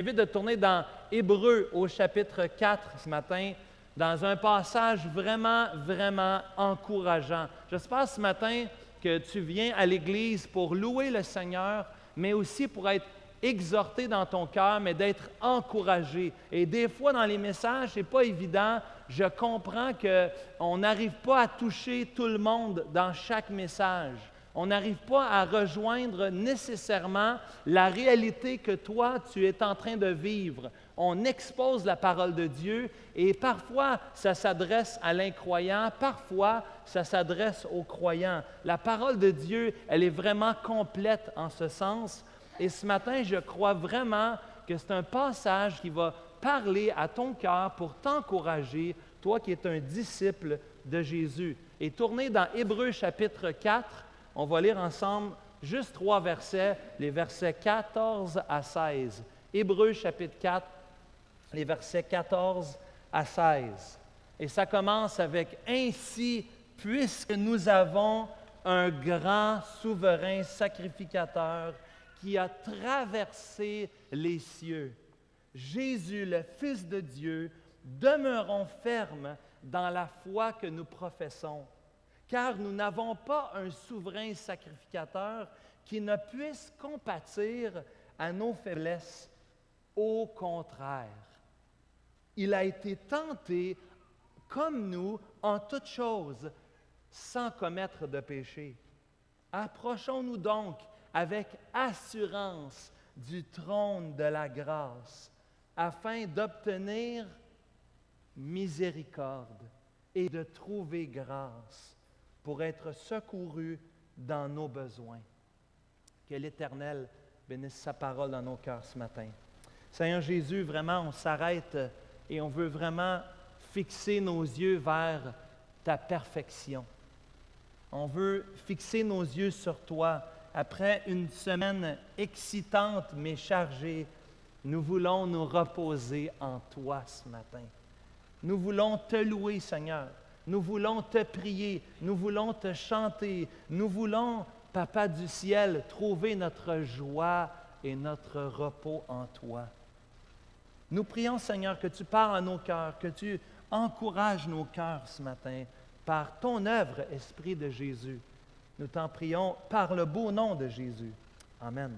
J'invite de tourner dans Hébreux au chapitre 4 ce matin, dans un passage vraiment, vraiment encourageant. J'espère ce matin que tu viens à l'Église pour louer le Seigneur, mais aussi pour être exhorté dans ton cœur, mais d'être encouragé. Et des fois, dans les messages, ce n'est pas évident. Je comprends qu'on n'arrive pas à toucher tout le monde dans chaque message. On n'arrive pas à rejoindre nécessairement la réalité que toi, tu es en train de vivre. On expose la parole de Dieu et parfois, ça s'adresse à l'incroyant, parfois, ça s'adresse aux croyants. La parole de Dieu, elle est vraiment complète en ce sens. Et ce matin, je crois vraiment que c'est un passage qui va parler à ton cœur pour t'encourager, toi qui es un disciple de Jésus. Et tournez dans Hébreux chapitre 4, on va lire ensemble juste 3 versets, les versets 14 à 16. Hébreux chapitre 4, les versets 14 à 16. Et ça commence avec « Ainsi, puisque nous avons un grand souverain sacrificateur qui a traversé les cieux, Jésus, le Fils de Dieu, demeurons fermes dans la foi que nous professons. Car nous n'avons pas un souverain sacrificateur qui ne puisse compatir à nos faiblesses. Au contraire, il a été tenté comme nous en toutes choses, sans commettre de péché. Approchons-nous donc avec assurance du trône de la grâce, afin d'obtenir miséricorde et de trouver grâce pour être secourus dans nos besoins. Que l'Éternel bénisse sa parole dans nos cœurs ce matin. Seigneur Jésus, vraiment, on s'arrête et on veut vraiment fixer nos yeux vers ta perfection. On veut fixer nos yeux sur toi. Après une semaine excitante mais chargée, nous voulons nous reposer en toi ce matin. Nous voulons te louer, Seigneur. Nous voulons te prier, nous voulons te chanter, nous voulons, Papa du ciel, trouver notre joie et notre repos en toi. Nous prions, Seigneur, que tu parles à nos cœurs, que tu encourages nos cœurs ce matin par ton œuvre, Esprit de Jésus. Nous t'en prions par le beau nom de Jésus. Amen.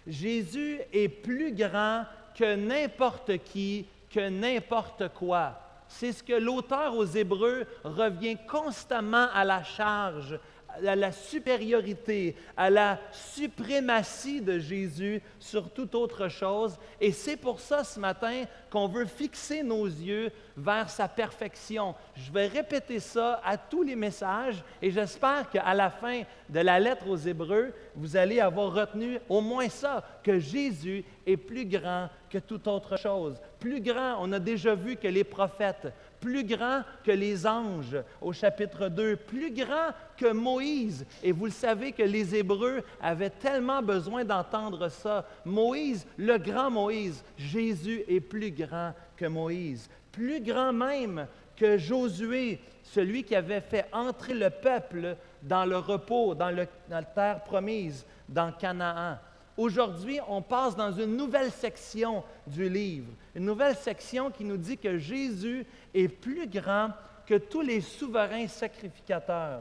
Jésus est plus grand que n'importe qui, que n'importe quoi. C'est ce que l'auteur aux Hébreux revient constamment à la charge, à la supériorité, à la suprématie de Jésus sur toute autre chose. Et c'est pour ça ce matin qu'on veut fixer nos yeux vers sa perfection. Je vais répéter ça à tous les messages et j'espère qu'à la fin de la lettre aux Hébreux, vous allez avoir retenu au moins ça, que Jésus est plus grand que toute autre chose. Plus grand, on a déjà vu que les prophètes, plus grand que les anges au chapitre 2, plus grand que Moïse. Et vous le savez que les Hébreux avaient tellement besoin d'entendre ça. Moïse, le grand Moïse, Jésus est plus grand que Moïse. Plus grand même que Josué, celui qui avait fait entrer le peuple dans le repos, dans la terre promise, dans Canaan. Aujourd'hui, on passe dans une nouvelle section du livre, une nouvelle section qui nous dit que Jésus est plus grand que tous les souverains sacrificateurs.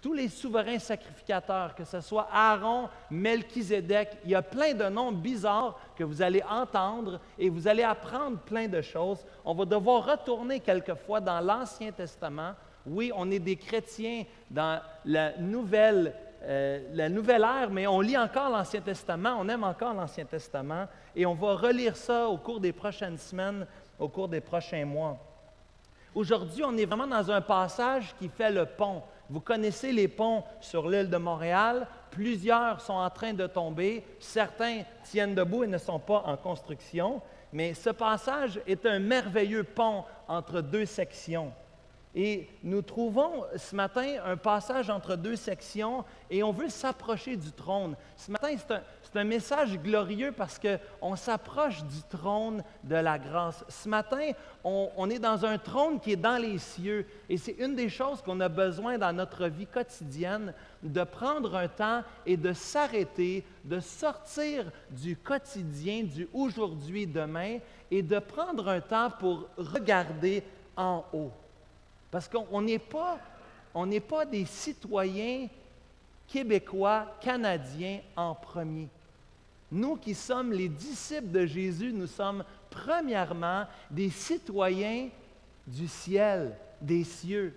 Tous les souverains sacrificateurs, que ce soit Aaron, Melchizedek, il y a plein de noms bizarres que vous allez entendre et vous allez apprendre plein de choses. On va devoir retourner quelquefois dans l'Ancien Testament. Oui, on est des chrétiens dans la nouvelle ère, mais on lit encore l'Ancien Testament, on aime encore l'Ancien Testament, et on va relire ça au cours des prochaines semaines, au cours des prochains mois. Aujourd'hui, on est vraiment dans un passage qui fait le pont. Vous connaissez les ponts sur l'île de Montréal, plusieurs sont en train de tomber, certains tiennent debout et ne sont pas en construction, mais ce passage est un merveilleux pont entre deux sections. Et nous trouvons ce matin un passage entre deux sections et on veut s'approcher du trône. Ce matin, c'est C'est un message glorieux parce qu'on s'approche du trône de la grâce. Ce matin, on est dans un trône qui est dans les cieux et c'est une des choses qu'on a besoin dans notre vie quotidienne, de prendre un temps et de s'arrêter, de sortir du quotidien, du aujourd'hui, demain et de prendre un temps pour regarder en haut. Parce qu'on n'est pas des citoyens Québécois, Canadiens en premier. Nous qui sommes les disciples de Jésus, nous sommes premièrement des citoyens du ciel, des cieux.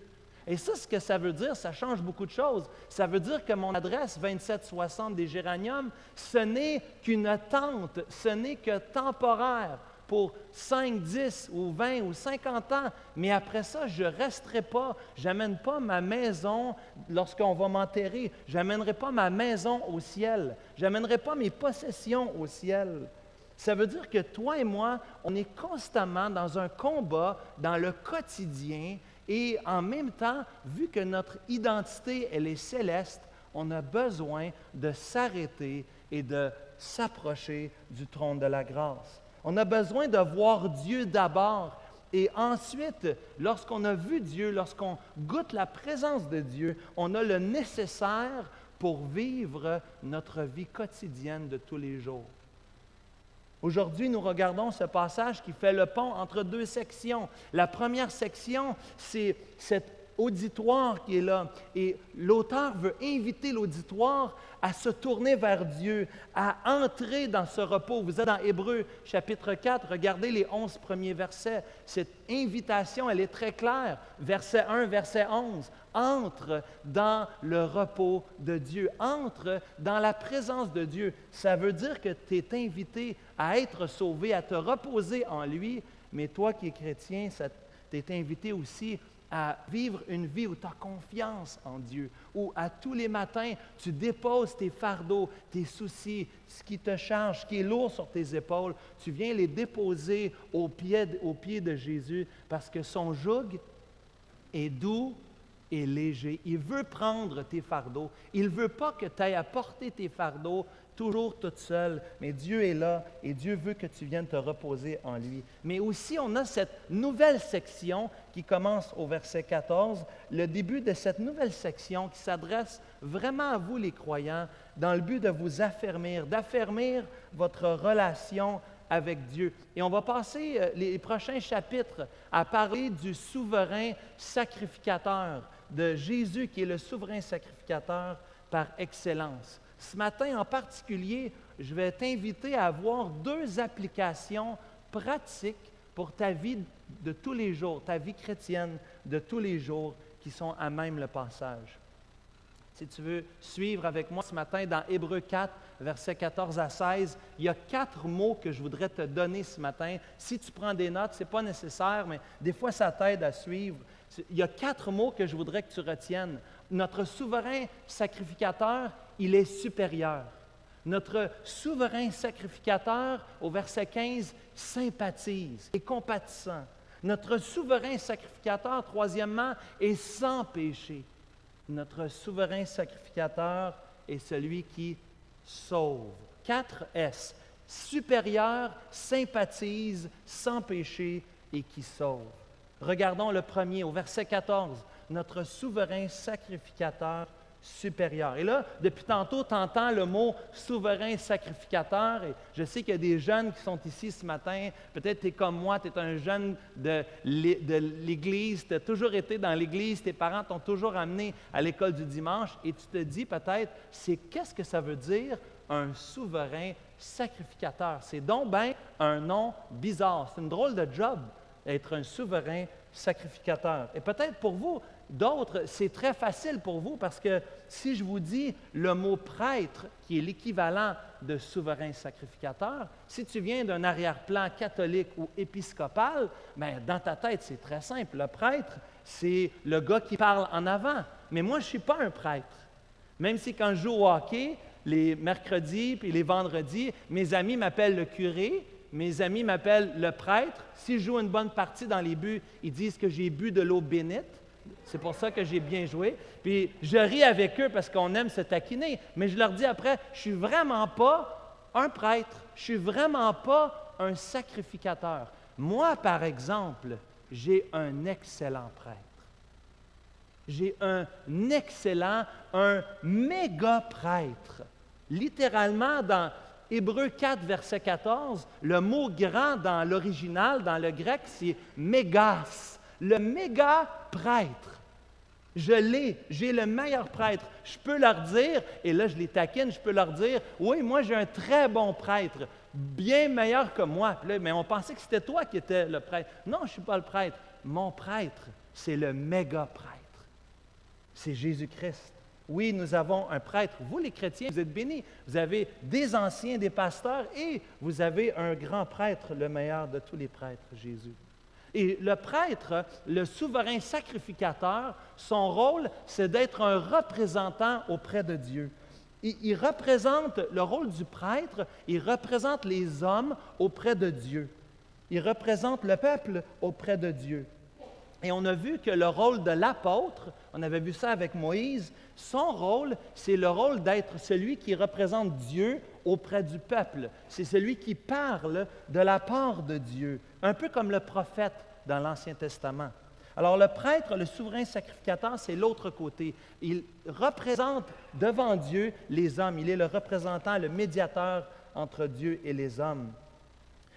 Et ça, ce que ça veut dire, ça change beaucoup de choses. Ça veut dire que mon adresse 2760 des Géraniums, ce n'est qu'une tente, ce n'est que temporaire pour 5, 10 ou 20 ou 50 ans. Mais après ça, je ne resterai pas. Je n'amène pas ma maison lorsqu'on va m'enterrer. Je n'amènerai pas ma maison au ciel. Je n'amènerai pas mes possessions au ciel. Ça veut dire que toi et moi, on est constamment dans un combat, dans le quotidien, et en même temps, vu que notre identité, elle est céleste, on a besoin de s'arrêter et de s'approcher du trône de la grâce. On a besoin de voir Dieu d'abord et ensuite, lorsqu'on a vu Dieu, lorsqu'on goûte la présence de Dieu, on a le nécessaire pour vivre notre vie quotidienne de tous les jours. Aujourd'hui, nous regardons ce passage qui fait le pont entre deux sections. La première section, c'est cet auditoire qui est là. Et l'auteur veut inviter l'auditoire à se tourner vers Dieu, à entrer dans ce repos. Vous êtes dans Hébreux chapitre 4, regardez les 11 premiers versets. Cette invitation, elle est très claire. Verset 1, verset 11. Entre dans le repos de Dieu. Entre dans la présence de Dieu. Ça veut dire que tu es invité à être sauvé, à te reposer en lui. Mais toi qui es chrétien, tu es invité aussi à vivre une vie où tu as confiance en Dieu, où à tous les matins, tu déposes tes fardeaux, tes soucis, ce qui te charge, ce qui est lourd sur tes épaules, tu viens les déposer aux pieds de Jésus parce que son joug est doux et léger. Il veut prendre tes fardeaux. Il ne veut pas que tu ailles à porter tes fardeaux toujours toute seule, mais Dieu est là et Dieu veut que tu viennes te reposer en lui. Mais aussi, on a cette nouvelle section qui commence au verset 14, le début de cette nouvelle section qui s'adresse vraiment à vous les croyants dans le but de vous affermir, d'affermir votre relation avec Dieu. Et on va passer les prochains chapitres à parler du souverain sacrificateur, de Jésus qui est le souverain sacrificateur par excellence. Ce matin en particulier, je vais t'inviter à avoir deux applications pratiques pour ta vie de tous les jours, ta vie chrétienne de tous les jours qui sont à même le passage. Si tu veux suivre avec moi ce matin dans Hébreux 4, versets 14 à 16, il y a 4 mots que je voudrais te donner ce matin. Si tu prends des notes, ce n'est pas nécessaire, mais des fois ça t'aide à suivre. Il y a 4 mots que je voudrais que tu retiennes. Notre souverain sacrificateur, il est supérieur. Notre souverain sacrificateur, au verset 15, sympathise, est compatissant. Notre souverain sacrificateur, troisièmement, est sans péché. Notre souverain sacrificateur est celui qui sauve. 4 S. Supérieur, sympathise, sans péché et qui sauve. Regardons le premier, au verset 14. Notre souverain sacrificateur supérieur. Et là, depuis tantôt, tu entends le mot souverain sacrificateur. Et je sais qu'il y a des jeunes qui sont ici ce matin. Peut-être tu es comme moi, tu es un jeune de l'Église, tu as toujours été dans l'Église, tes parents t'ont toujours amené à l'école du dimanche et tu te dis peut-être, qu'est-ce que ça veut dire un souverain sacrificateur? C'est donc bien un nom bizarre. C'est une drôle de job d'être un souverain sacrificateur. Et peut-être pour vous, d'autres, c'est très facile pour vous parce que si je vous dis le mot prêtre, qui est l'équivalent de souverain sacrificateur, si tu viens d'un arrière-plan catholique ou épiscopal, bien, dans ta tête, c'est très simple. Le prêtre, c'est le gars qui parle en avant. Mais moi, je ne suis pas un prêtre. Même si quand je joue au hockey, les mercredis puis les vendredis, mes amis m'appellent le curé, mes amis m'appellent le prêtre. Si je joue une bonne partie dans les buts, ils disent que j'ai bu de l'eau bénite. C'est pour ça que j'ai bien joué. Puis je ris avec eux parce qu'on aime se taquiner. Mais je leur dis après, je ne suis vraiment pas un prêtre. Je ne suis vraiment pas un sacrificateur. Moi, par exemple, j'ai un excellent prêtre. J'ai un excellent, un méga prêtre. Littéralement, dans Hébreux 4, verset 14, le mot grand dans l'original, dans le grec, c'est mégas. Le méga prêtre. Je l'ai, j'ai le meilleur prêtre. Je peux leur dire, et là je les taquine, je peux leur dire, oui, moi j'ai un très bon prêtre, bien meilleur que moi. Puis là, mais on pensait que c'était toi qui étais le prêtre. Non, je ne suis pas le prêtre. Mon prêtre, c'est le méga prêtre. C'est Jésus-Christ. Oui, nous avons un prêtre. Vous, les chrétiens, vous êtes bénis. Vous avez des anciens, des pasteurs, et vous avez un grand prêtre, le meilleur de tous les prêtres, Jésus. Et le prêtre, le souverain sacrificateur, son rôle, c'est d'être un représentant auprès de Dieu. Il représente, le rôle du prêtre, il représente les hommes auprès de Dieu. Il représente le peuple auprès de Dieu. Et on a vu que le rôle de l'apôtre, on avait vu ça avec Moïse, son rôle, c'est le rôle d'être celui qui représente Dieu auprès du peuple. C'est celui qui parle de la part de Dieu, un peu comme le prophète dans l'Ancien Testament. Alors le prêtre, le souverain sacrificateur, c'est l'autre côté. Il représente devant Dieu les hommes. Il est le représentant, le médiateur entre Dieu et les hommes.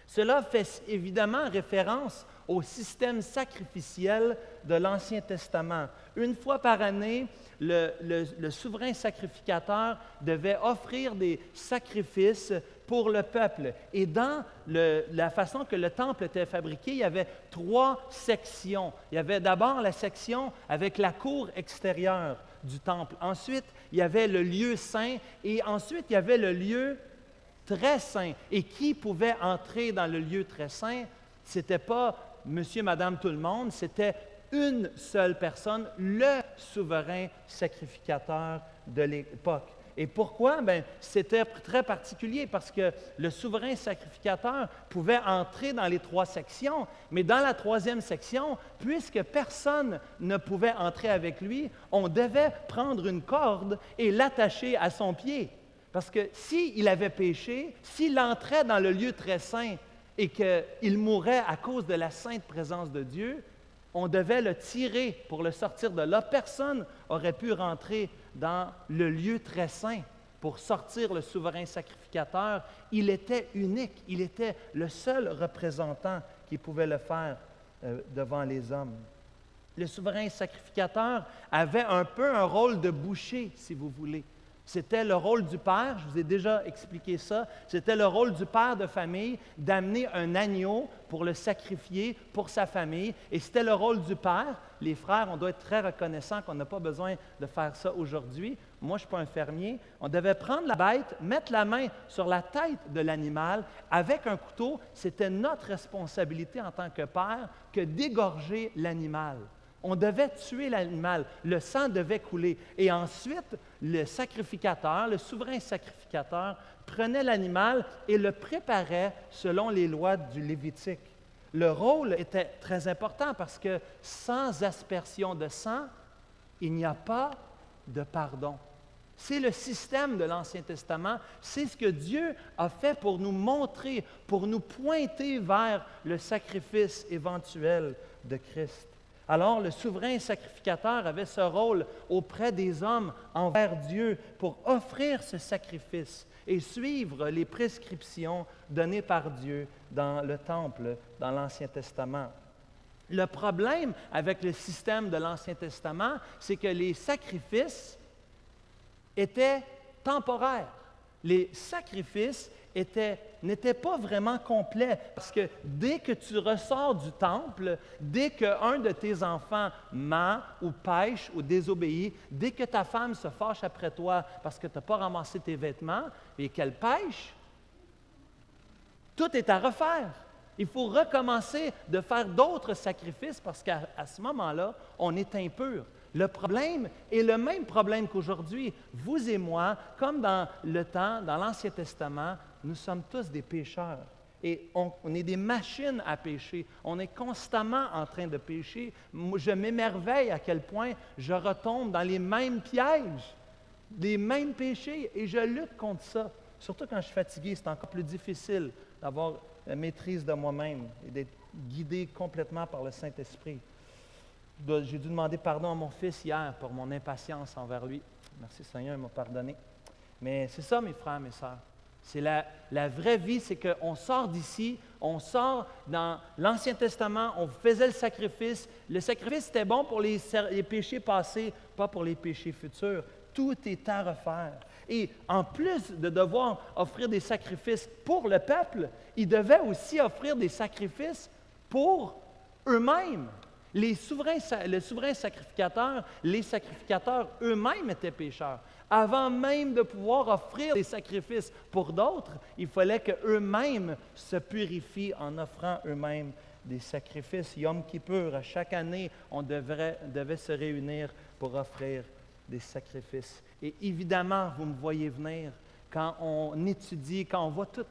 Cela fait évidemment référence au système sacrificiel de l'Ancien Testament. Une fois par année, le souverain sacrificateur devait offrir des sacrifices pour le peuple. Et dans la façon que le temple était fabriqué, il y avait 3 sections. Il y avait d'abord la section avec la cour extérieure du temple. Ensuite, il y avait le lieu saint et ensuite, il y avait le lieu très saint. Et qui pouvait entrer dans le lieu très saint? Ce n'était pas monsieur, madame, tout le monde, c'était une seule personne, le souverain sacrificateur de l'époque. Et pourquoi? Bien, c'était très particulier parce que le souverain sacrificateur pouvait entrer dans les 3 sections, mais dans la 3e section, puisque personne ne pouvait entrer avec lui, on devait prendre une corde et l'attacher à son pied. Parce que s'il avait péché, s'il entrait dans le lieu très saint et qu'il mourait à cause de la sainte présence de Dieu, on devait le tirer pour le sortir de là. Personne n'aurait pu rentrer dans le lieu très saint pour sortir le souverain sacrificateur. Il était unique, il était le seul représentant qui pouvait le faire devant les hommes. Le souverain sacrificateur avait un peu un rôle de boucher, si vous voulez. C'était le rôle du père, je vous ai déjà expliqué ça, c'était le rôle du père de famille d'amener un agneau pour le sacrifier pour sa famille. Et c'était le rôle du père. Les frères, on doit être très reconnaissants qu'on n'a pas besoin de faire ça aujourd'hui. Moi, je ne suis pas un fermier. On devait prendre la bête, mettre la main sur la tête de l'animal avec un couteau. C'était notre responsabilité en tant que père que d'égorger l'animal. On devait tuer l'animal, le sang devait couler. Et ensuite, le sacrificateur, le souverain sacrificateur, prenait l'animal et le préparait selon les lois du Lévitique. Le rôle était très important parce que sans aspersion de sang, il n'y a pas de pardon. C'est le système de l'Ancien Testament, c'est ce que Dieu a fait pour nous montrer, pour nous pointer vers le sacrifice éventuel de Christ. Alors, le souverain sacrificateur avait ce rôle auprès des hommes envers Dieu pour offrir ce sacrifice et suivre les prescriptions données par Dieu dans le temple, dans l'Ancien Testament. Le problème avec le système de l'Ancien Testament, c'est que les sacrifices étaient temporaires. Les sacrifices n'étaient pas vraiment complets parce que dès que tu ressors du temple, dès qu'un de tes enfants ment ou pêche ou désobéit, dès que ta femme se fâche après toi parce que tu n'as pas ramassé tes vêtements et qu'elle pêche, tout est à refaire. Il faut recommencer de faire d'autres sacrifices parce qu'à ce moment-là, on est impur. Le problème est le même problème qu'aujourd'hui. Vous et moi, comme dans le temps, dans l'Ancien Testament, nous sommes tous des pécheurs. Et on est des machines à pécher. On est constamment en train de pécher. Je m'émerveille à quel point je retombe dans les mêmes pièges, les mêmes péchés, et je lutte contre ça. Surtout quand je suis fatigué, c'est encore plus difficile d'avoir la maîtrise de moi-même et d'être guidé complètement par le Saint-Esprit. J'ai dû demander pardon à mon fils hier pour mon impatience envers lui. Merci Seigneur, il m'a pardonné. Mais c'est ça, mes frères, mes sœurs. C'est la vraie vie, c'est qu'on sort d'ici, on sort dans l'Ancien Testament, on faisait le sacrifice. Le sacrifice, c'était bon pour les péchés passés, pas pour les péchés futurs. Tout est à refaire. Et en plus de devoir offrir des sacrifices pour le peuple, ils devaient aussi offrir des sacrifices pour eux-mêmes. Le souverain sacrificateur, les sacrificateurs eux-mêmes étaient pécheurs. Avant même de pouvoir offrir des sacrifices pour d'autres, il fallait qu'eux-mêmes se purifient en offrant eux-mêmes des sacrifices. Yom Kippur, à chaque année, on devait se réunir pour offrir des sacrifices. Et évidemment, vous me voyez venir, quand on étudie, quand on voit tout,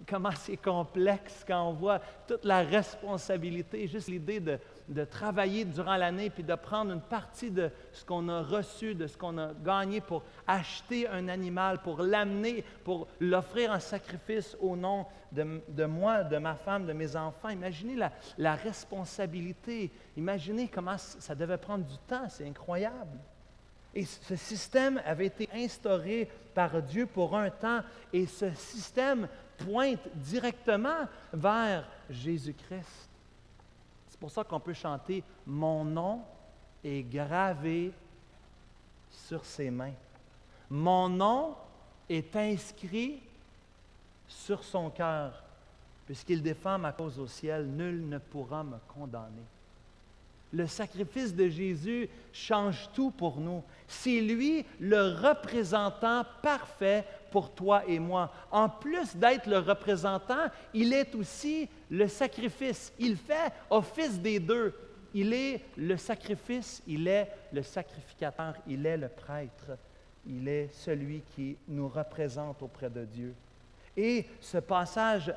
comment c'est complexe, quand on voit toute la responsabilité, juste l'idée de travailler durant l'année, puis de prendre une partie de ce qu'on a reçu, de ce qu'on a gagné pour acheter un animal, pour l'amener, pour l'offrir en sacrifice au nom de moi, de ma femme, de mes enfants. Imaginez la responsabilité. Imaginez comment ça devait prendre du temps. C'est incroyable. Et ce système avait été instauré par Dieu pour un temps, et ce système pointe directement vers Jésus-Christ. C'est pour ça qu'on peut chanter « Mon nom est gravé sur ses mains. Mon nom est inscrit sur son cœur. Puisqu'il défend ma cause au ciel, nul ne pourra me condamner. » Le sacrifice de Jésus change tout pour nous. C'est lui le représentant parfait pour toi et moi. En plus d'être le représentant, il est aussi le sacrifice. Il fait office des deux. Il est le sacrifice, il est le sacrificateur, il est le prêtre. Il est celui qui nous représente auprès de Dieu. Et ce passage,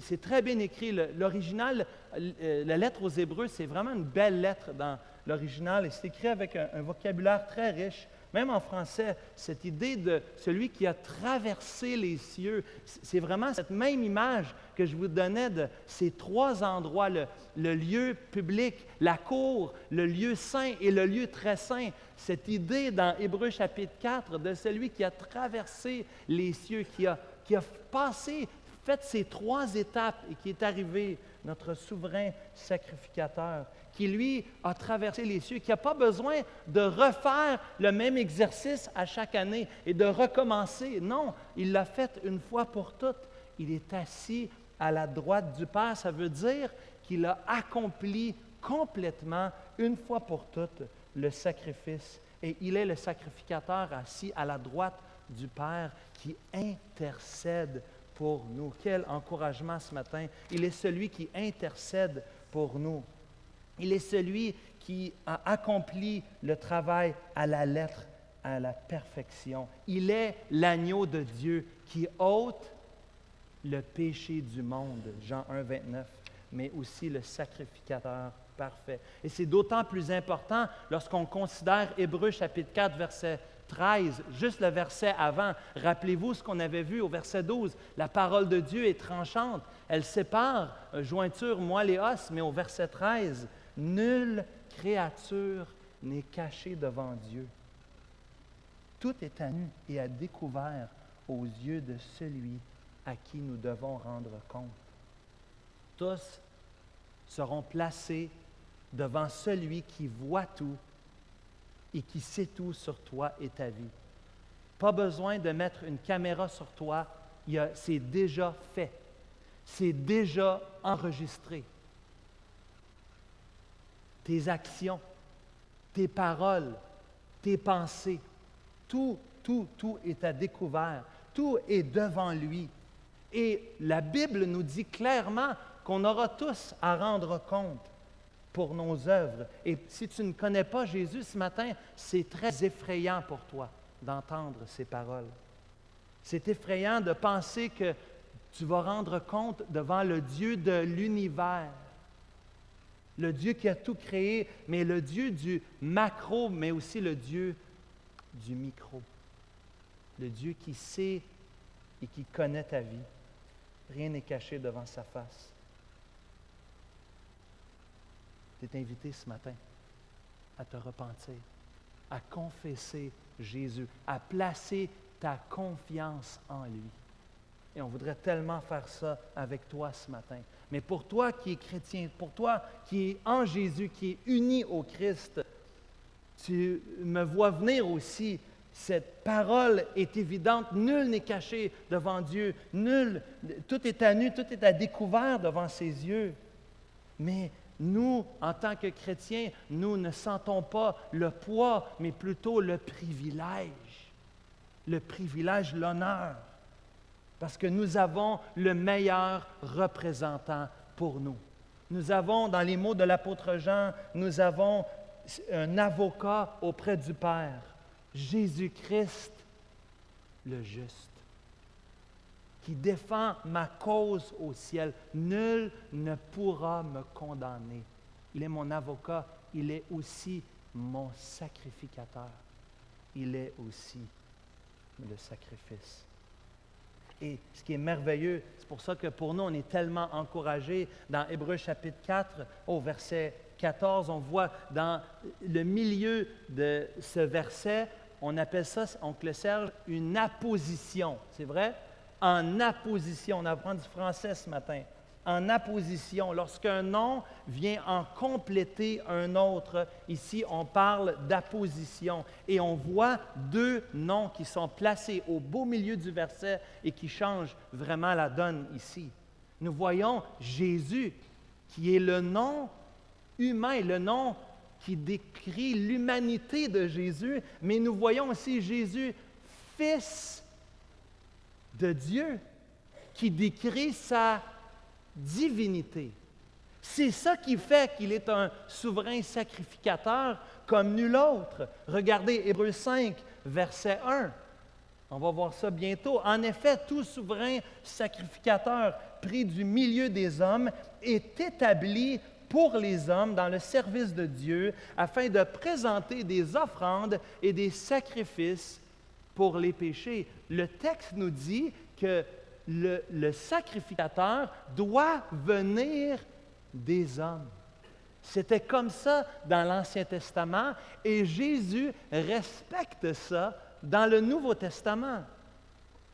c'est très bien écrit. L'original, la lettre aux Hébreux, c'est vraiment une belle lettre dans l'original. Et c'est écrit avec un vocabulaire très riche. Même en français, cette idée de celui qui a traversé les cieux, c'est vraiment cette même image que je vous donnais de ces trois endroits, le lieu public, la cour, le lieu saint et le lieu très saint. Cette idée dans Hébreux chapitre 4 de celui qui a traversé les cieux, qui a fait ces trois étapes et qui est arrivé, notre souverain sacrificateur, qui lui a traversé les cieux, qui n'a pas besoin de refaire le même exercice à chaque année et de recommencer. Non, il l'a fait une fois pour toutes. Il est assis à la droite du Père. Ça veut dire qu'il a accompli complètement, une fois pour toutes, le sacrifice. Et il est le sacrificateur assis à la droite du Père qui intercède pour nous. Quel encouragement ce matin. Il est celui qui intercède pour nous. Il est celui qui a accompli le travail à la lettre, à la perfection. Il est l'agneau de Dieu qui ôte le péché du monde, Jean 1, 29, mais aussi le sacrificateur parfait. Et c'est d'autant plus important lorsqu'on considère Hébreux chapitre 4, verset 13, juste le verset avant. Rappelez-vous ce qu'on avait vu au verset 12. La parole de Dieu est tranchante. Elle sépare jointure, moelle et os, mais au verset 13, nulle créature n'est cachée devant Dieu. Tout est à nu et à découvert aux yeux de celui à qui nous devons rendre compte. Tous seront placés devant celui qui voit tout et qui sait tout sur toi et ta vie. Pas besoin de mettre une caméra sur toi, c'est déjà fait. C'est déjà enregistré. Tes actions, tes paroles, tes pensées, tout est à découvert. Tout est devant lui. Et la Bible nous dit clairement qu'on aura tous à rendre compte pour nos œuvres. Et si tu ne connais pas Jésus ce matin, c'est très effrayant pour toi d'entendre ces paroles. C'est effrayant de penser que tu vas rendre compte devant le Dieu de l'univers, le Dieu qui a tout créé, mais le Dieu du macro, mais aussi le Dieu du micro, le Dieu qui sait et qui connaît ta vie. Rien n'est caché devant sa face. Tu es invité ce matin à te repentir, à confesser Jésus, à placer ta confiance en lui. Et on voudrait tellement faire ça avec toi ce matin. Mais pour toi qui es chrétien, pour toi qui es en Jésus, qui est uni au Christ, tu me vois venir aussi. Cette parole est évidente. Nul n'est caché devant Dieu. Nul, tout est à nu, tout est à découvert devant ses yeux. Mais nous, en tant que chrétiens, nous ne sentons pas le poids, mais plutôt le privilège. Le privilège, l'honneur. Parce que nous avons le meilleur représentant pour nous. Nous avons, dans les mots de l'apôtre Jean, nous avons un avocat auprès du Père, Jésus-Christ, le juste, qui défend ma cause au ciel. Nul ne pourra me condamner. Il est mon avocat, il est aussi mon sacrificateur. Il est aussi le sacrifice. Et ce qui est merveilleux, c'est pour ça que pour nous, on est tellement encouragés. Dans Hébreux chapitre 4, au verset 14, on voit dans le milieu de ce verset, on appelle ça, oncle Serge, une apposition. C'est vrai? En apposition. On apprend du français ce matin. En apposition, lorsqu'un nom vient en compléter un autre, ici on parle d'apposition. Et on voit deux noms qui sont placés au beau milieu du verset et qui changent vraiment la donne ici. Nous voyons Jésus, qui est le nom humain, le nom qui décrit l'humanité de Jésus, mais nous voyons aussi Jésus, Fils de Dieu, qui décrit sa divinité. C'est ça qui fait qu'il est un souverain sacrificateur comme nul autre. Regardez Hébreux 5, verset 1. On va voir ça bientôt. En effet, tout souverain sacrificateur pris du milieu des hommes est établi pour les hommes dans le service de Dieu afin de présenter des offrandes et des sacrifices pour les péchés. Le texte nous dit que le sacrificateur doit venir des hommes. C'était comme ça dans l'Ancien Testament et Jésus respecte ça dans le Nouveau Testament.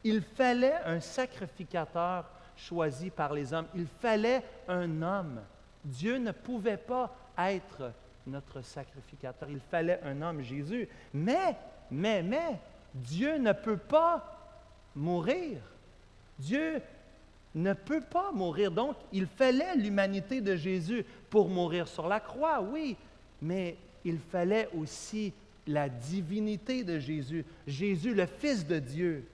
Il fallait un sacrificateur choisi par les hommes. Il fallait un homme. Dieu ne pouvait pas être notre sacrificateur. Il fallait un homme, Jésus. Mais, Dieu ne peut pas mourir. Dieu ne peut pas mourir. Donc, il fallait l'humanité de Jésus pour mourir sur la croix, oui, mais il fallait aussi la divinité de Jésus. Jésus, le Fils de Dieu.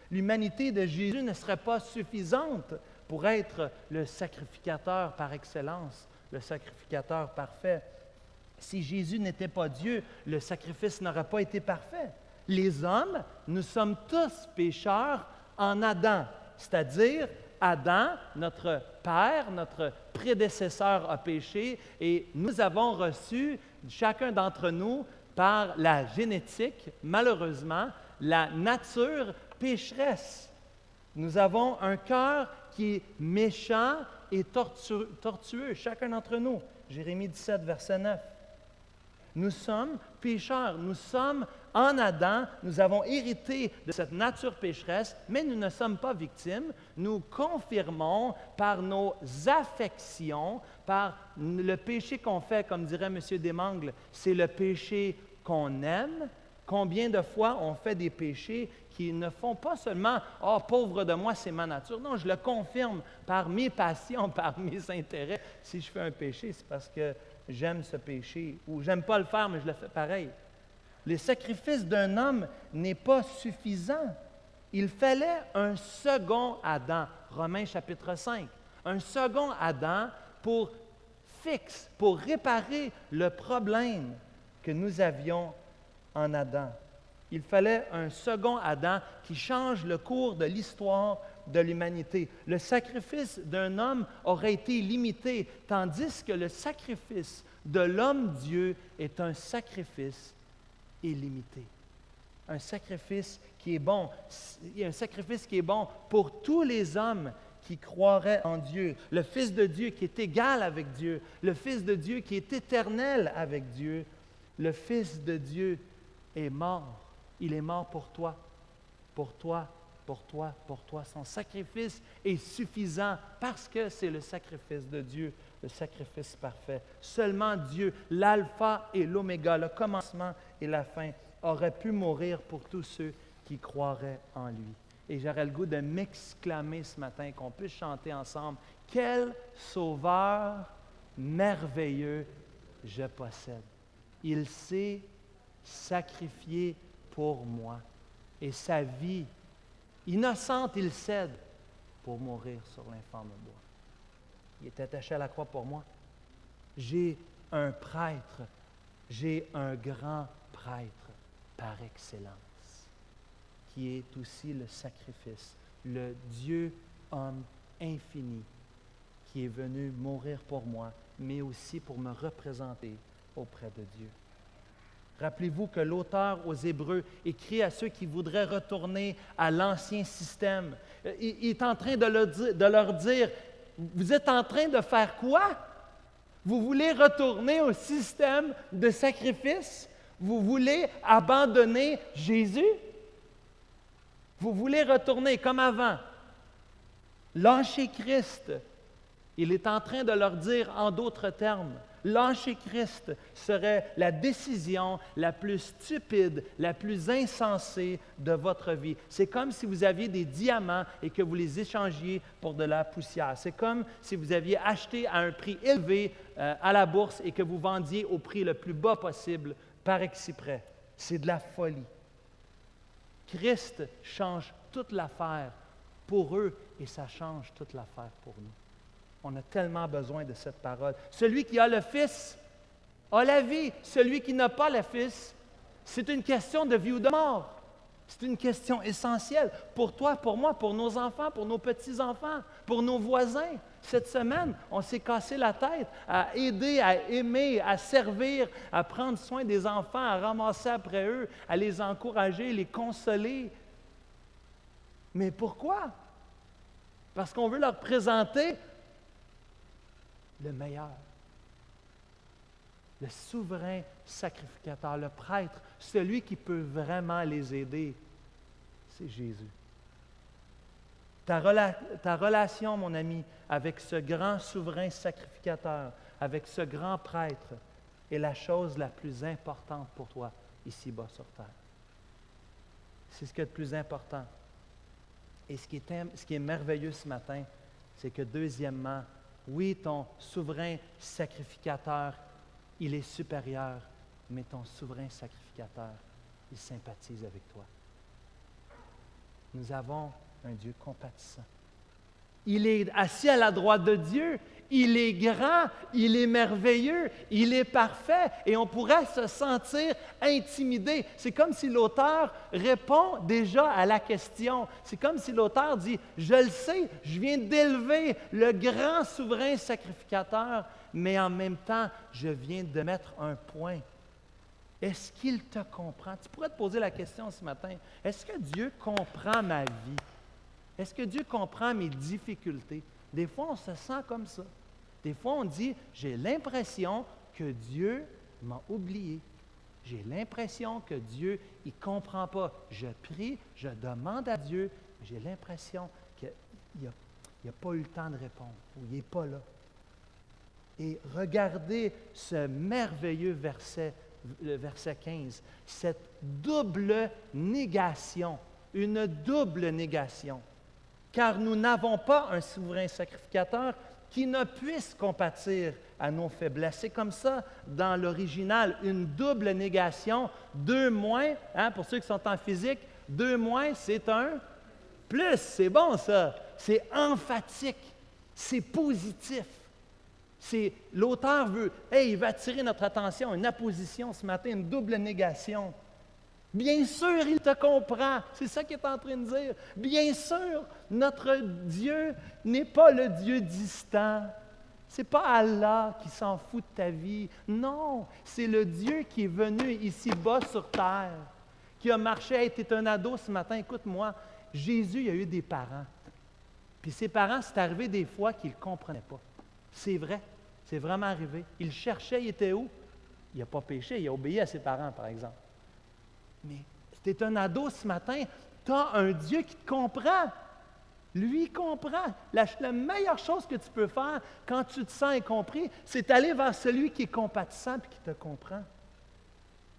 L'humanité de Jésus ne serait pas suffisante pour être le sacrificateur par excellence, le sacrificateur parfait. Si Jésus n'était pas Dieu, le sacrifice n'aurait pas été parfait. Les hommes, nous sommes tous pécheurs en Adam. C'est-à-dire, Adam, notre père, notre prédécesseur a péché et nous avons reçu, chacun d'entre nous, par la génétique, malheureusement, la nature pécheresse. Nous avons un cœur qui est méchant et tortueux, chacun d'entre nous. Jérémie 17, verset 9. Nous sommes pécheurs, nous sommes en Adam, nous avons hérité de cette nature pécheresse, mais nous ne sommes pas victimes. Nous confirmons par nos affections, par le péché qu'on fait, comme dirait M. Desmangles, c'est le péché qu'on aime. Combien de fois on fait des péchés qui ne font pas seulement « Oh, pauvre de moi, c'est ma nature ». Non, je le confirme par mes passions, par mes intérêts. Si je fais un péché, c'est parce que j'aime ce péché, ou j'aime pas le faire, mais je le fais pareil. Le sacrifice d'un homme n'est pas suffisant. Il fallait un second Adam, Romains chapitre 5, un second Adam pour réparer le problème que nous avions en Adam. Il fallait un second Adam qui change le cours de l'histoire de l'humanité. Le sacrifice d'un homme aurait été limité, tandis que le sacrifice de l'homme-Dieu est un sacrifice illimité. Un sacrifice qui est bon. Il y a un sacrifice qui est bon pour tous les hommes qui croiraient en Dieu. Le Fils de Dieu qui est égal avec Dieu. Le Fils de Dieu qui est éternel avec Dieu. Le Fils de Dieu est mort. Il est mort pour toi, pour toi, pour toi, pour toi. Son sacrifice est suffisant parce que c'est le sacrifice de Dieu, le sacrifice parfait. Seulement Dieu, l'alpha et l'oméga, le commencement et la fin, aurait pu mourir pour tous ceux qui croiraient en lui. Et j'aurais le goût de m'exclamer ce matin, qu'on puisse chanter ensemble, « Quel sauveur merveilleux je possède! Il s'est sacrifié pour moi. Et sa vie, innocente, il cède pour mourir sur l'infâme bois. Il est attaché à la croix pour moi. J'ai un prêtre, j'ai un grand prêtre par excellence, qui est aussi le sacrifice, le Dieu homme infini, qui est venu mourir pour moi, mais aussi pour me représenter auprès de Dieu. Rappelez-vous que l'auteur aux Hébreux écrit à ceux qui voudraient retourner à l'ancien système. Il est en train de leur dire, vous êtes en train de faire quoi? Vous voulez retourner au système de sacrifice? Vous voulez abandonner Jésus? Vous voulez retourner comme avant? Lâcher Christ. Il est en train de leur dire en d'autres termes, lâcher Christ serait la décision la plus stupide, la plus insensée de votre vie. C'est comme si vous aviez des diamants et que vous les échangiez pour de la poussière. C'est comme si vous aviez acheté à un prix élevé à la bourse et que vous vendiez au prix le plus bas possible par exprès. C'est de la folie. Christ change toute l'affaire pour eux et ça change toute l'affaire pour nous. On a tellement besoin de cette parole. Celui qui a le Fils a la vie. Celui qui n'a pas le Fils, c'est une question de vie ou de mort. C'est une question essentielle pour toi, pour moi, pour nos enfants, pour nos petits-enfants, pour nos voisins. Cette semaine, on s'est cassé la tête à aider, à aimer, à servir, à prendre soin des enfants, à ramasser après eux, à les encourager, les consoler. Mais pourquoi? Parce qu'on veut leur présenter le meilleur, le souverain sacrificateur, le prêtre, celui qui peut vraiment les aider, c'est Jésus. Ta relation, mon ami, avec ce grand souverain sacrificateur, avec ce grand prêtre, est la chose la plus importante pour toi ici-bas sur terre. C'est ce qui est le plus important. Et ce qui est merveilleux ce matin, c'est que deuxièmement, oui, ton souverain sacrificateur, il est supérieur, mais ton souverain sacrificateur, il sympathise avec toi. Nous avons un Dieu compatissant. Il est assis à la droite de Dieu. Il est grand, il est merveilleux, il est parfait et on pourrait se sentir intimidé. C'est comme si l'auteur répond déjà à la question. C'est comme si l'auteur dit, je le sais, je viens d'élever le grand souverain sacrificateur, mais en même temps, je viens de mettre un point. Est-ce qu'il te comprend? Tu pourrais te poser la question ce matin, est-ce que Dieu comprend ma vie? Est-ce que Dieu comprend mes difficultés? Des fois, on se sent comme ça. Des fois, on dit, j'ai l'impression que Dieu m'a oublié. J'ai l'impression que Dieu, il ne comprend pas. Je prie, je demande à Dieu, mais j'ai l'impression qu'il n'a pas eu le temps de répondre, ou il n'est pas là. Et regardez ce merveilleux verset, le verset 15, cette double négation, une double négation. Car nous n'avons pas un souverain sacrificateur qui ne puisse compatir à nos faiblesses. C'est comme ça dans l'original, une double négation, 2 moins, pour ceux qui sont en physique, 2 moins, c'est un plus. C'est bon ça, c'est emphatique, c'est positif. L'auteur veut, il va attirer notre attention, une apposition ce matin, une double négation. Bien sûr, il te comprend. C'est ça qu'il est en train de dire. Bien sûr, notre Dieu n'est pas le Dieu distant. Ce n'est pas Allah qui s'en fout de ta vie. Non, c'est le Dieu qui est venu ici-bas sur terre, qui qui a marché. Hey, tu es un ado ce matin, écoute-moi. Jésus, il a eu des parents. Puis ses parents, c'est arrivé des fois qu'ils ne le comprenaient pas. C'est vrai. C'est vraiment arrivé. Il cherchait, il était où? Il n'a pas péché, il a obéi à ses parents, par exemple. Mais si tu es un ado ce matin, tu as un Dieu qui te comprend. Lui, il comprend. La meilleure chose que tu peux faire quand tu te sens incompris, c'est aller vers celui qui est compatissant et qui te comprend.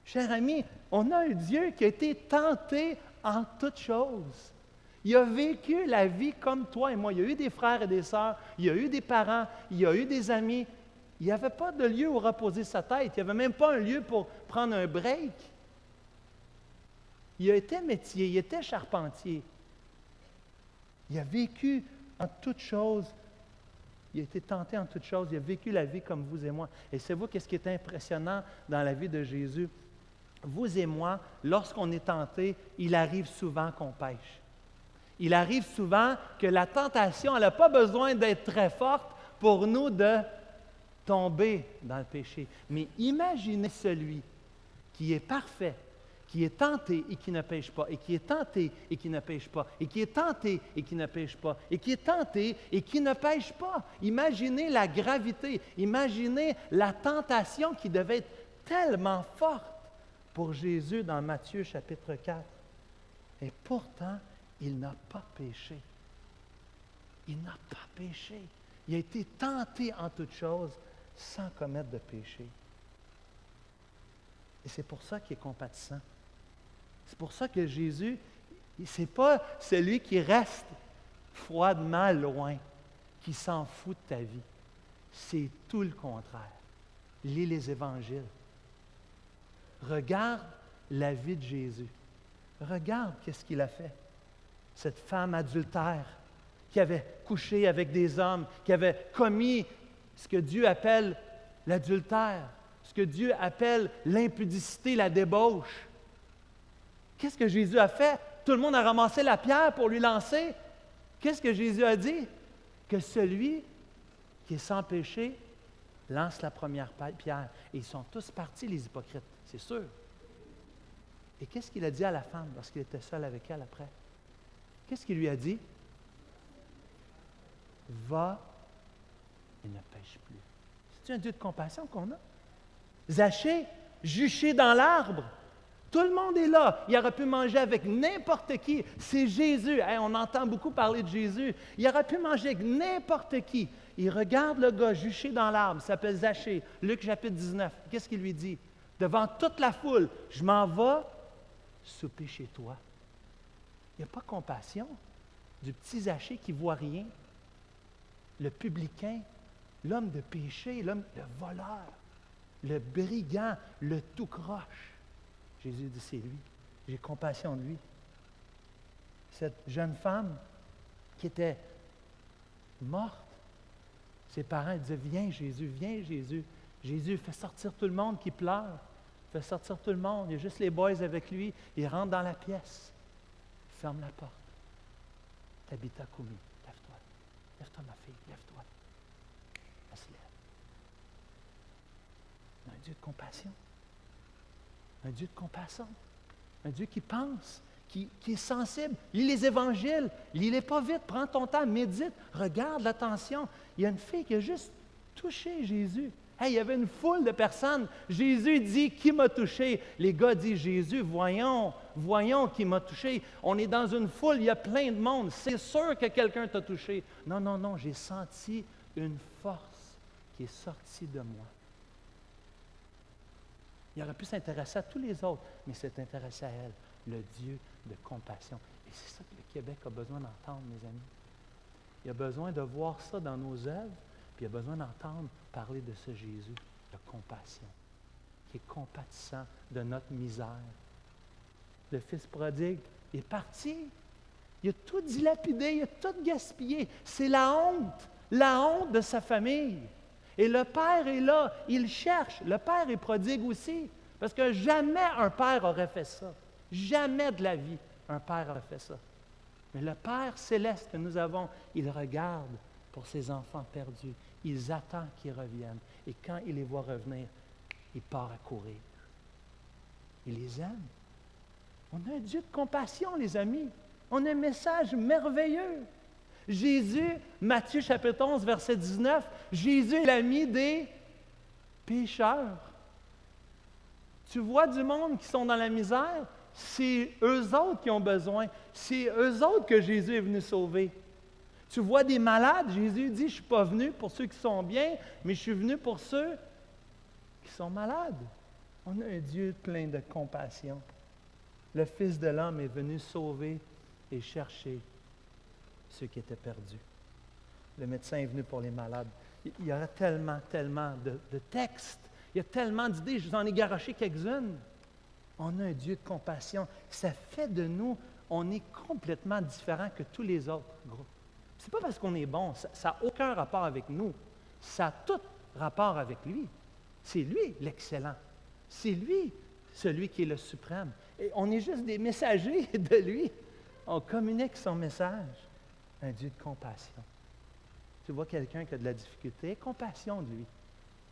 Cher ami, on a un Dieu qui a été tenté en toutes choses. Il a vécu la vie comme toi et moi. Il y a eu des frères et des sœurs, il y a eu des parents, il y a eu des amis. Il n'y avait pas de lieu où reposer sa tête. Il n'y avait même pas un lieu pour prendre un break. Il a été métier, il était charpentier. Il a vécu en toutes choses. Il a été tenté en toutes choses. Il a vécu la vie comme vous et moi. Et c'est vous, qu'est-ce qui est impressionnant dans la vie de Jésus? Vous et moi, lorsqu'on est tenté, il arrive souvent qu'on pêche. Il arrive souvent que la tentation, elle n'a pas besoin d'être très forte pour nous de tomber dans le péché. Mais imaginez celui qui est parfait, qui est tenté et qui ne pêche pas, et qui est tenté et qui ne pêche pas, et qui est tenté et qui ne pêche pas, et qui est tenté et qui ne pêche pas. Imaginez la gravité, imaginez la tentation qui devait être tellement forte pour Jésus dans Matthieu chapitre 4. Et pourtant, il n'a pas péché. Il n'a pas péché. Il a été tenté en toutes choses sans commettre de péché. Et c'est pour ça qu'il est compatissant. C'est pour ça que Jésus, ce n'est pas celui qui reste froidement loin, qui s'en fout de ta vie. C'est tout le contraire. Lis les évangiles. Regarde la vie de Jésus. Regarde qu'est-ce qu'il a fait. Cette femme adultère qui avait couché avec des hommes, qui avait commis ce que Dieu appelle l'adultère, ce que Dieu appelle l'impudicité, la débauche. Qu'est-ce que Jésus a fait? Tout le monde a ramassé la pierre pour lui lancer. Qu'est-ce que Jésus a dit? Que celui qui est sans péché lance la première pierre. Et ils sont tous partis, les hypocrites, c'est sûr. Et qu'est-ce qu'il a dit à la femme lorsqu'il était seul avec elle après? Qu'est-ce qu'il lui a dit? Va et ne pêche plus. C'est un Dieu de compassion qu'on a. Zachée, juché dans l'arbre. Tout le monde est là. Il aurait pu manger avec n'importe qui. C'est Jésus. Hey, on entend beaucoup parler de Jésus. Il aurait pu manger avec n'importe qui. Il regarde le gars juché dans l'arbre. Il s'appelle Zachée. Luc chapitre 19. Qu'est-ce qu'il lui dit? Devant toute la foule, je m'en vais souper chez toi. Il n'y a pas compassion du petit Zachée qui ne voit rien. Le publicain, l'homme de péché, le voleur, le brigand, le tout croche. Jésus dit, c'est lui. J'ai compassion de lui. Cette jeune femme qui était morte, ses parents disaient, viens Jésus, viens Jésus. Jésus fait sortir tout le monde qui pleure. Fait sortir tout le monde. Il y a juste les boys avec lui. Il rentre dans la pièce. Il ferme la porte. Tabitha Koumi, lève-toi. Lève-toi, ma fille, lève-toi. Elle se lève. Un Dieu de compassion. Un Dieu de compassion. Un Dieu qui pense, qui est sensible. Lis les évangiles. Lis-les pas vite. Prends ton temps, médite. Regarde l'attention. Il y a une fille qui a juste touché Jésus. Hey, il y avait une foule de personnes. Jésus dit, qui m'a touché? Les gars disent, Jésus, voyons qui m'a touché. On est dans une foule, il y a plein de monde. C'est sûr que quelqu'un t'a touché. Non, non, non, j'ai senti une force qui est sortie de moi. Il aurait pu s'intéresser à tous les autres, mais s'est intéressé à elle, le Dieu de compassion. Et c'est ça que le Québec a besoin d'entendre, mes amis. Il a besoin de voir ça dans nos œuvres, puis il a besoin d'entendre parler de ce Jésus de compassion, qui est compatissant de notre misère. Le fils prodigue est parti. Il a tout dilapidé, il a tout gaspillé. C'est la honte de sa famille. Et le père est là, il cherche. Le père est prodigue aussi, parce que jamais un père aurait fait ça. Jamais de la vie, un père aurait fait ça. Mais le Père céleste que nous avons, il regarde pour ses enfants perdus. Il attend qu'ils reviennent. Et quand il les voit revenir, il part à courir. Il les aime. On a un Dieu de compassion, les amis. On a un message merveilleux. Jésus, Matthieu chapitre 11, verset 19, Jésus est l'ami des pécheurs. Tu vois du monde qui sont dans la misère, c'est eux autres qui ont besoin. C'est eux autres que Jésus est venu sauver. Tu vois des malades, Jésus dit, je ne suis pas venu pour ceux qui sont bien, mais je suis venu pour ceux qui sont malades. On a un Dieu plein de compassion. Le Fils de l'homme est venu sauver et chercher ceux qui étaient perdus. Le médecin est venu pour les malades. Il y aura tellement de textes. Il y a tellement d'idées. Je vous en ai garoché quelques-unes. On a un Dieu de compassion. Ça fait de nous, on est complètement différent que tous les autres groupes. Ce n'est pas parce qu'on est bon. Ça n'a aucun rapport avec nous. Ça a tout rapport avec lui. C'est lui l'excellent. C'est lui celui qui est le suprême. Et on est juste des messagers de lui. On communique son message. Un Dieu de compassion. Tu vois quelqu'un qui a de la difficulté, compassion de lui.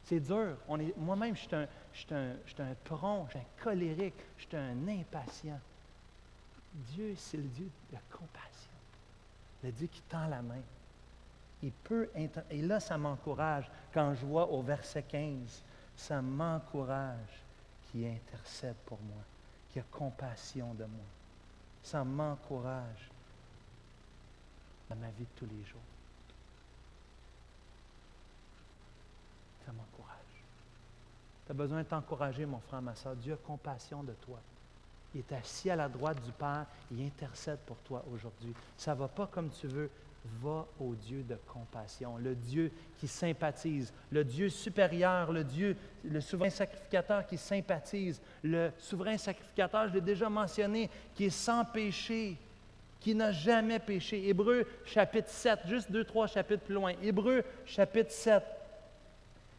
C'est dur. Moi-même, je suis un prompt, je suis un colérique, je suis un impatient. Dieu, c'est le Dieu de compassion. Le Dieu qui tend la main. Et là, ça m'encourage. Quand je vois au verset 15, ça m'encourage qu'il intercède pour moi, qu'il a compassion de moi. Ça m'encourage dans ma vie de tous les jours. Ça m'encourage. Tu as besoin de t'encourager, mon frère, ma soeur. Dieu a compassion de toi. Il est assis à la droite du Père. Il intercède pour toi aujourd'hui. Ça ne va pas comme tu veux. Va au Dieu de compassion, le Dieu qui sympathise, le Dieu supérieur, le souverain sacrificateur qui sympathise, le souverain sacrificateur, je l'ai déjà mentionné, qui est sans péché, qui n'a jamais péché. Hébreux chapitre 7, juste 2-3 chapitres plus loin. Hébreux chapitre 7.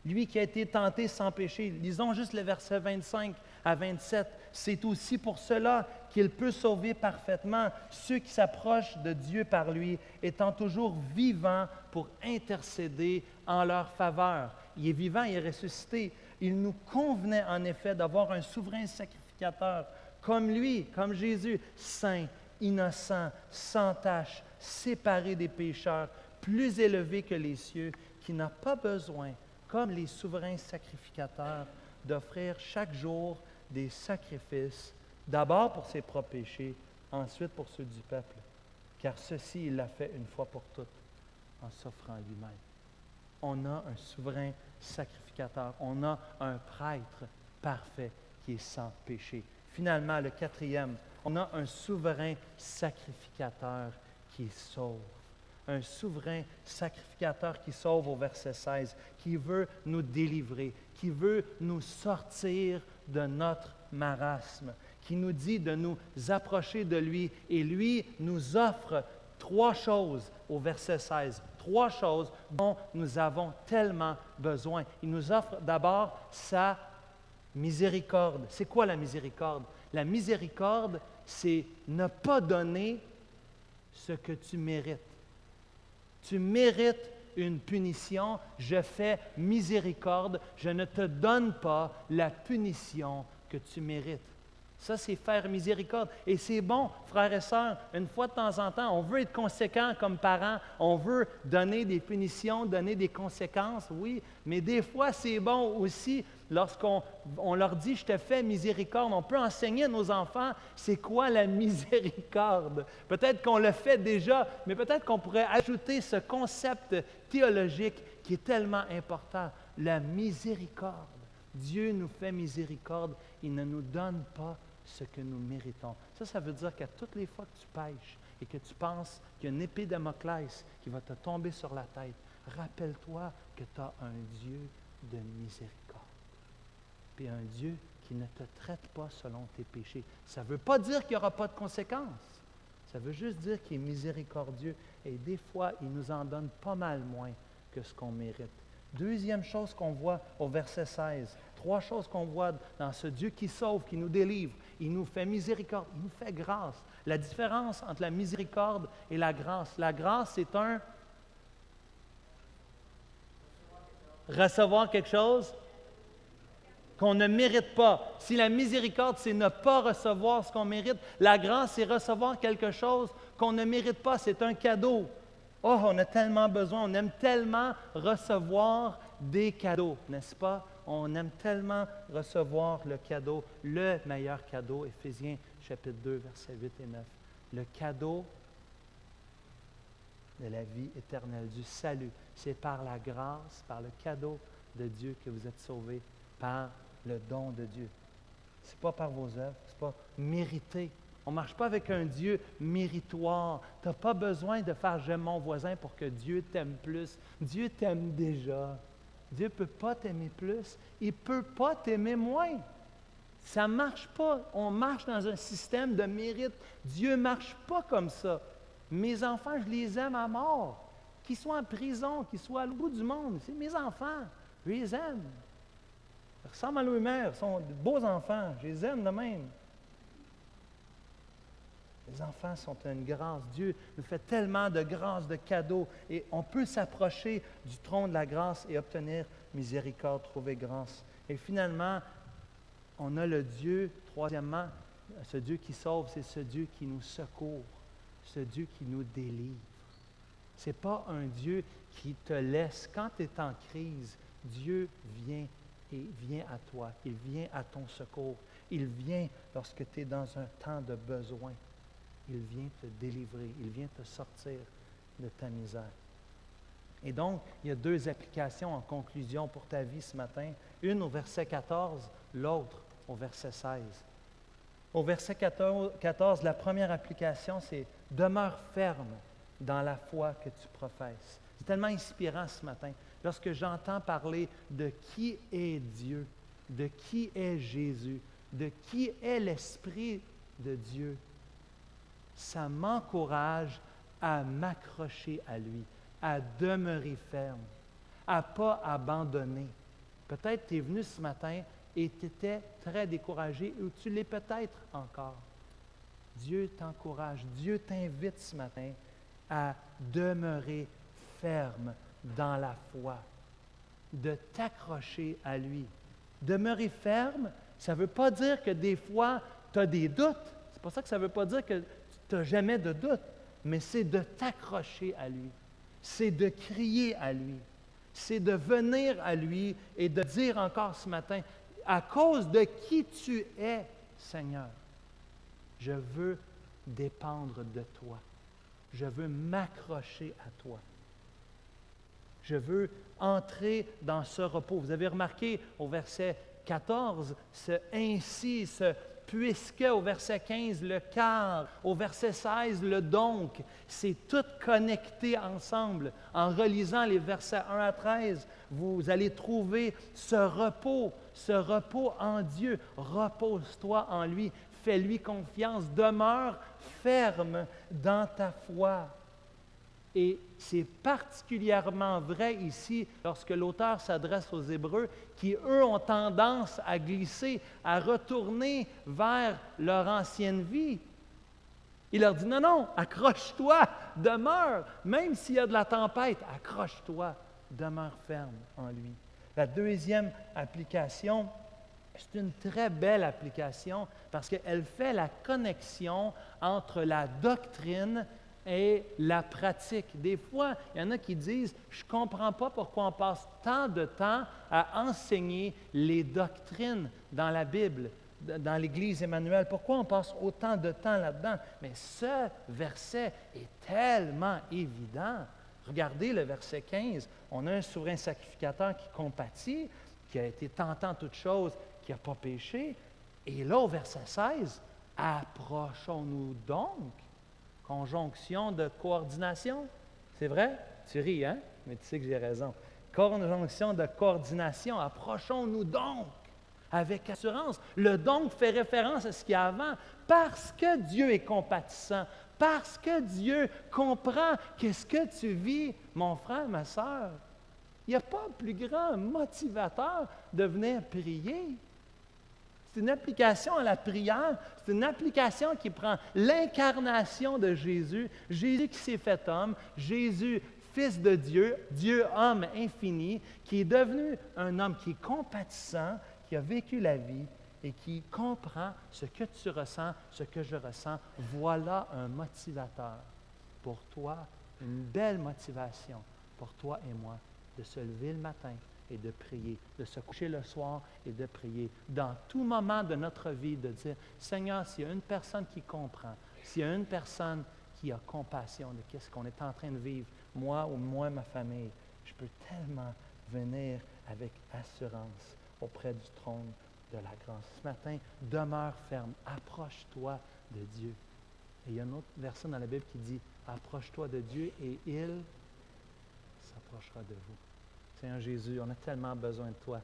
Lui qui a été tenté sans péché. Lisons juste le verset 25 à 27. C'est aussi pour cela qu'il peut sauver parfaitement ceux qui s'approchent de Dieu par lui, étant toujours vivant pour intercéder en leur faveur. Il est vivant, il est ressuscité. Il nous convenait en effet d'avoir un souverain sacrificateur comme lui, comme Jésus, saint, innocent, sans tache, séparé des pécheurs, plus élevé que les cieux, qui n'a pas besoin, comme les souverains sacrificateurs, d'offrir chaque jour des sacrifices, d'abord pour ses propres péchés, ensuite pour ceux du peuple. Car ceci, il l'a fait une fois pour toutes, en s'offrant lui-même. On a un souverain sacrificateur, on a un prêtre parfait qui est sans péché. Finalement, le quatrième, on a un souverain sacrificateur qui sauve. Un souverain sacrificateur qui sauve au verset 16, qui veut nous délivrer, qui veut nous sortir de notre marasme, qui nous dit de nous approcher de lui, et lui nous offre 3 choses au verset 16, 3 choses dont nous avons tellement besoin. Il nous offre d'abord sa miséricorde. C'est quoi la miséricorde? La miséricorde, c'est ne pas donner ce que tu mérites. Tu mérites une punition, je fais miséricorde, je ne te donne pas la punition que tu mérites. Ça, c'est faire miséricorde. Et c'est bon, frères et sœurs, une fois de temps en temps, on veut être conséquent comme parents, on veut donner des punitions, donner des conséquences, oui, mais des fois, c'est bon aussi, lorsqu'on leur dit « je te fais miséricorde », on peut enseigner à nos enfants c'est quoi la miséricorde. Peut-être qu'on le fait déjà, mais peut-être qu'on pourrait ajouter ce concept théologique qui est tellement important, la miséricorde. Dieu nous fait miséricorde, il ne nous donne pas ce que nous méritons. Ça veut dire qu'à toutes les fois que tu pêches et que tu penses qu'il y a une épée de Damoclès qui va te tomber sur la tête, rappelle-toi que tu as un Dieu de miséricorde. Puis un Dieu qui ne te traite pas selon tes péchés. Ça ne veut pas dire qu'il n'y aura pas de conséquences. Ça veut juste dire qu'il est miséricordieux. Et des fois, il nous en donne pas mal moins que ce qu'on mérite. Deuxième chose qu'on voit au verset 16. 3 choses qu'on voit dans ce Dieu qui sauve, qui nous délivre. Il nous fait miséricorde, il nous fait grâce. La différence entre la miséricorde et la grâce, c'est un recevoir quelque chose qu'on ne mérite pas. Si la miséricorde, c'est ne pas recevoir ce qu'on mérite, la grâce, c'est recevoir quelque chose qu'on ne mérite pas. C'est un cadeau. Oh, on a tellement besoin, on aime tellement recevoir des cadeaux, n'est-ce pas? On aime tellement recevoir le cadeau, le meilleur cadeau, Éphésiens chapitre 2, versets 8 et 9. Le cadeau de la vie éternelle, du salut. C'est par la grâce, par le cadeau de Dieu que vous êtes sauvés, par le don de Dieu. Ce n'est pas par vos œuvres, ce n'est pas mérité. On ne marche pas avec un Dieu méritoire. Tu n'as pas besoin de faire « j'aime mon voisin » pour que Dieu t'aime plus. Dieu t'aime déjà. Dieu ne peut pas t'aimer plus. Il ne peut pas t'aimer moins. Ça ne marche pas. On marche dans un système de mérite. Dieu ne marche pas comme ça. Mes enfants, je les aime à mort. Qu'ils soient en prison, qu'ils soient à l'autre bout du monde, c'est mes enfants. Je les aime. Ils ressemblent à leur mère. Ils sont de beaux enfants. Je les aime de même. Les enfants sont une grâce. Dieu nous fait tellement de grâces, de cadeaux, et on peut s'approcher du trône de la grâce et obtenir miséricorde, trouver grâce. Et finalement, on a le Dieu, troisièmement, ce Dieu qui sauve, c'est ce Dieu qui nous secourt, ce Dieu qui nous délivre. Ce n'est pas un Dieu qui te laisse. Quand tu es en crise, Dieu vient et vient à toi. Il vient à ton secours. Il vient lorsque tu es dans un temps de besoin. Il vient te délivrer, il vient te sortir de ta misère. Et donc, il y a deux applications en conclusion pour ta vie ce matin. Une au verset 14, l'autre au verset 16. Au verset 14, la première application, c'est « Demeure ferme dans la foi que tu professes ». C'est tellement inspirant ce matin. Lorsque j'entends parler de qui est Dieu, de qui est Jésus, de qui est l'Esprit de Dieu, ça m'encourage à m'accrocher à lui, à demeurer ferme, à ne pas abandonner. Peut-être tu es venu ce matin et tu étais très découragé, ou tu l'es peut-être encore. Dieu t'encourage, Dieu t'invite ce matin à demeurer ferme dans la foi, de t'accrocher à lui. Demeurer ferme, ça ne veut pas dire que des fois, tu as des doutes. C'est pour ça que ça ne veut pas dire que tu n'as jamais de doute, mais c'est de t'accrocher à lui, c'est de crier à lui, c'est de venir à lui et de dire encore ce matin, à cause de qui tu es, Seigneur, je veux dépendre de toi, je veux m'accrocher à toi, je veux entrer dans ce repos. Vous avez remarqué au verset 14, ce « ainsi », ce puisque, au verset 15, le car, au verset 16, le donc, c'est tout connecté ensemble. En relisant les versets 1 à 13, vous allez trouver ce repos en Dieu. Repose-toi en lui, fais-lui confiance, demeure ferme dans ta foi. Et c'est particulièrement vrai ici lorsque l'auteur s'adresse aux Hébreux qui, eux, ont tendance à glisser, à retourner vers leur ancienne vie. Il leur dit, non, accroche-toi, demeure, même s'il y a de la tempête, accroche-toi, demeure ferme en lui. La deuxième application, c'est une très belle application parce qu'elle fait la connexion entre la doctrine et la pratique. Des fois, il y en a qui disent, je ne comprends pas pourquoi on passe tant de temps à enseigner les doctrines dans la Bible, dans l'Église Emmanuel. Pourquoi on passe autant de temps là-dedans? Mais ce verset est tellement évident. Regardez le verset 15. On a un souverain sacrificateur qui compatit, qui a été tentant en toutes choses, qui n'a pas péché. Et là, au verset 16, approchons-nous donc. Conjonction de coordination. C'est vrai? Tu ris, hein? Mais tu sais que j'ai raison. Conjonction de coordination. Approchons-nous donc avec assurance. Le donc fait référence à ce qu'il y a avant. Parce que Dieu est compatissant, parce que Dieu comprend qu'est-ce que tu vis, mon frère, ma sœur. Il n'y a pas plus grand motivateur de venir prier. C'est une application à la prière, c'est une application qui prend l'incarnation de Jésus, Jésus qui s'est fait homme, Jésus, Fils de Dieu, Dieu homme infini, qui est devenu un homme qui est compatissant, qui a vécu la vie et qui comprend ce que tu ressens, ce que je ressens. Voilà un motivateur pour toi, une belle motivation pour toi et moi de se lever le matin et de prier, de se coucher le soir et de prier. Dans tout moment de notre vie, de dire, Seigneur, s'il y a une personne qui comprend, s'il y a une personne qui a compassion de ce qu'on est en train de vivre, moi ou moi, ma famille, je peux tellement venir avec assurance auprès du trône de la grâce. Ce matin, demeure ferme, approche-toi de Dieu. Et il y a un autre verset dans la Bible qui dit, approche-toi de Dieu et il s'approchera de vous. Seigneur Jésus, on a tellement besoin de toi.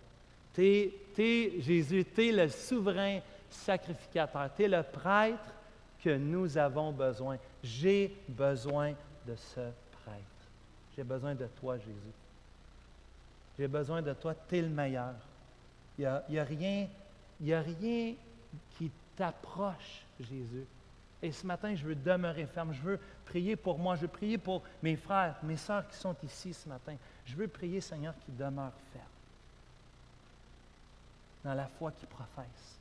Jésus, tu es le souverain sacrificateur. Tu es le prêtre que nous avons besoin. J'ai besoin de ce prêtre. J'ai besoin de toi, Jésus. J'ai besoin de toi, tu es le meilleur. Il n'y a rien qui t'approche, Jésus. Et ce matin, je veux demeurer ferme. Je veux prier pour moi. Je veux prier pour mes frères, mes sœurs qui sont ici ce matin. Je veux prier, Seigneur, qu'ils demeurent fermes dans la foi qu'ils professent.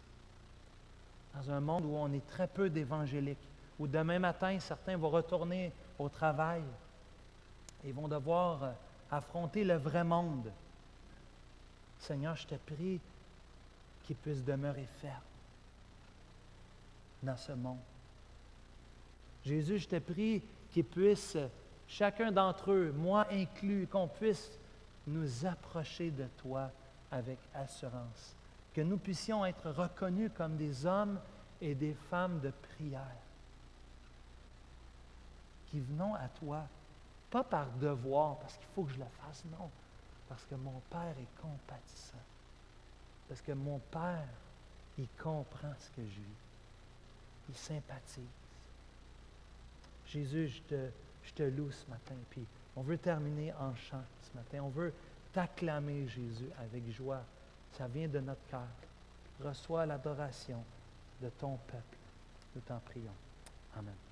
Dans un monde où on est très peu d'évangéliques, où demain matin, certains vont retourner au travail et vont devoir affronter le vrai monde. Seigneur, je te prie qu'ils puissent demeurer fermes dans ce monde. Jésus, je te prie qu'ils puissent, chacun d'entre eux, moi inclus, qu'on puisse nous approcher de toi avec assurance. Que nous puissions être reconnus comme des hommes et des femmes de prière. Qui venons à toi, pas par devoir, parce qu'il faut que je le fasse, non. Parce que mon Père est compatissant. Parce que mon Père, il comprend ce que je vis. Il sympathise. Jésus, je te loue ce matin. Puis on veut terminer en chant ce matin. On veut t'acclamer, Jésus, avec joie. Ça vient de notre cœur. Reçois l'adoration de ton peuple. Nous t'en prions. Amen.